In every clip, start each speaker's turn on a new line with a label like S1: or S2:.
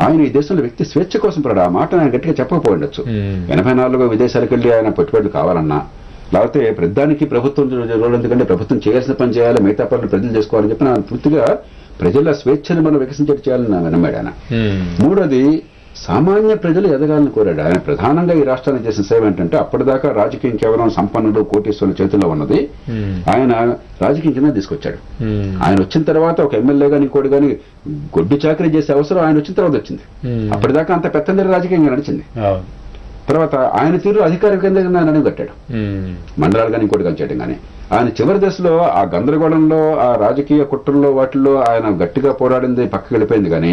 S1: ఆయన ఈ దేశంలో వ్యక్తి స్వేచ్ఛ కోసం పడాడు. ఆ మాట ఆయన గట్టిగా చెప్పకపోయిండొచ్చు. 84 విదేశాలకు వెళ్ళి ఆయన పెట్టుబడులు కావాలన్నా, లేకపోతే ప్రధానికి ప్రభుత్వం రోజు ఎందుకంటే ప్రభుత్వం చేయాల్సిన పని చేయాలి, మిగతా పనులు ప్రజలు చేసుకోవాలని చెప్పి ఆయన పూర్తిగా ప్రజల స్వేచ్ఛను మనం వికసించేట్టు చేయాలని వినమాడు ఆయన. మూడోది, సామాన్య ప్రజలు ఎదగాలని కోరాడు ఆయన. ప్రధానంగా ఈ రాష్ట్రానికి చేసిన సేవ ఏంటంటే, అప్పటిదాకా రాజకీయం కేవలం సంపన్నులు కోటీశ్వరుల చేతుల్లో ఉన్నది. ఆయన రాజకీయం కింద తీసుకొచ్చాడు. ఆయన వచ్చిన తర్వాత ఒక ఎమ్మెల్యే గాని ఇంకోటి గాని గొడ్డు చాకరీ చేసే అవసరం ఆయన వచ్చిన తర్వాత వచ్చింది. అప్పటిదాకా అంత పెద్ద రాజకీయంగా నడిచింది. తర్వాత ఆయన తీరు అధికార కేంద్రంగా నడుము కట్టాడు. మండలాలు కానీ ఇంకోటి కానీ చేయడం కానీ. ఆయన చివరి దశలో ఆ గందరగోళంలో, ఆ రాజకీయ కుట్రల్లో వాటిల్లో ఆయన గట్టిగా పోరాడింది పక్కకి వెళ్ళిపోయింది. కానీ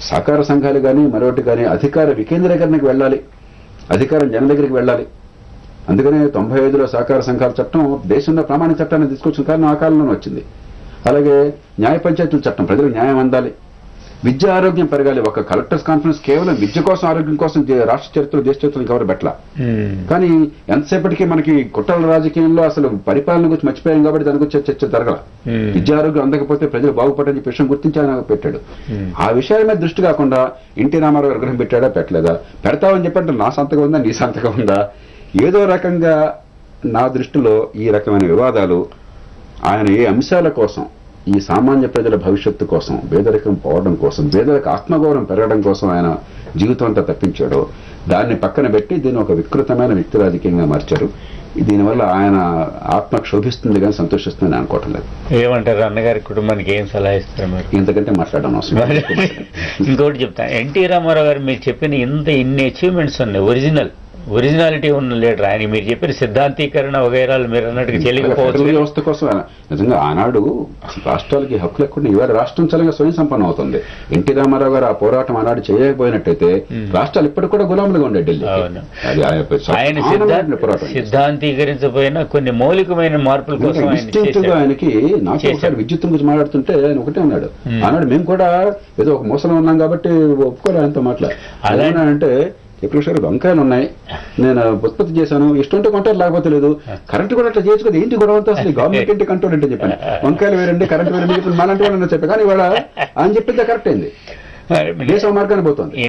S1: సహకార సంఘాలు కానీ మరొకటి కానీ అధికార వికేంద్రీకరణకు వెళ్ళాలి, అధికారం జనం దగ్గరికి వెళ్ళాలి. అందుకనే 95లో సహకార సంఘాల చట్టం దేశంలో ప్రామాణిక చట్టాన్ని తీసుకొచ్చిన కారణం ఆ కాలంలోనే వచ్చింది. అలాగే న్యాయ పంచాయతీల చట్టం, ప్రజలకు న్యాయం అందాలి, విద్య ఆరోగ్యం పెరగాలి. ఒక కలెక్టర్స్ కాన్ఫరెన్స్ కేవలం విద్య కోసం ఆరోగ్యం కోసం రాష్ట్ర చరిత్రలో దేశ చరిత్రలో ఎవరు పెట్టలా. కానీ ఎంతసేపటికి మనకి కుట్రల రాజకీయంలో అసలు పరిపాలన గురించి మర్చిపోయాం కాబట్టి దాని గురించి చర్చ జరగల. విద్య ఆరోగ్యం అందకపోతే ప్రజలు బాగుపడని చెప్పి విషయం గుర్తించి ఆయన పెట్టాడు. ఆ విషయాల మీద దృష్టి కాకుండా ఎన్టీ రామారావు విగ్రహం పెట్టాడా పెట్టలేదా, పెడతామని చెప్పంటే నా సంతకం ఉందా నీ సంతకం ఉందా, ఏదో రకంగా నా దృష్టిలో ఈ రకమైన వివాదాలు ఆయన ఏ అంశాల కోసం, ఈ సామాన్య ప్రజల భవిష్యత్తు కోసం, పేదరికం పోవడం కోసం, పేదలకు ఆత్మగౌరవం పెరగడం కోసం ఆయన జీవితం అంతా తప్పించాడు. దాన్ని పక్కన పెట్టి దీన్ని ఒక వికృతమైన వ్యక్తి రాజకీయంగా మార్చారు. దీనివల్ల ఆయన ఆత్మ క్షోభిస్తుంది కానీ సంతోషిస్తుందని అనుకోవటం లేదు.
S2: ఏమంటారు అన్నగారి కుటుంబానికి ఏం సలహా ఇస్తారు మీరు?
S1: ఇంతకంటే మాట్లాడడం అవసరం.
S2: ఇంకోటి చెప్తా, ఎన్టీ రామారావు గారు మీరు చెప్పిన ఇన్ని అచీవ్మెంట్స్ ఉన్నాయి, ఒరిజినాలిటీ ఉన్న లీడర్ ఆయన. మీరు చెప్పిన సిద్ధాంతీకరణ వగైరాలు మీరు అన్నట్టుగా తెలియకపోవచ్చు.
S1: వ్యవస్థ కోసం నిజంగా ఆనాడు అసలు రాష్ట్రాలకి హక్కు లేకుండా ఇవాళ రాష్ట్రం చాలా స్వయం సంపన్నం అవుతుంది. ఎన్టీ రామారావు గారు ఆ పోరాటం ఆనాడు చేయకపోయినట్టయితే రాష్ట్రాలు ఇప్పటికి కూడా గులాములుగా ఉండే ఢిల్లీ.
S2: ఆయన సిద్ధాంతీకరించబోయిన కొన్ని మౌలికమైన మార్పుల కోసం
S1: ఆయనకి నాకు ఒకసారి విద్యుత్ గురించి మాట్లాడుతుంటే ఆయన ఒకటే ఉన్నాడు, ఆనాడు మేము కూడా ఏదో ఒక మోసంలో ఉన్నాం కాబట్టి ఒప్పుకోలే ఆయనతో మాట్లాడు. అలాంటే ఎప్పుడు వంకాయలు ఉన్నాయి, నేను ఉత్పత్తి చేశాను, ఇష్టంటే కొంటారు లేకపోతే లేదు. కరెంట్ కూడా అట్లా చేయొచ్చు కదా, ఏంటి గొడవ అంతా అసలు గవర్నమెంట్ ఏంటి కంట్రోల్ అంటే చెప్పాను. వంకాయలు వేరండి, కరెంట్ వేరండి చెప్పి మాలాంటి వాళ్ళు చెప్పాను. కానీ ఇవాళ ఆయన చెప్పిందే కరెక్ట్ అయింది, దేశ మార్గాన్ని పోతుంది.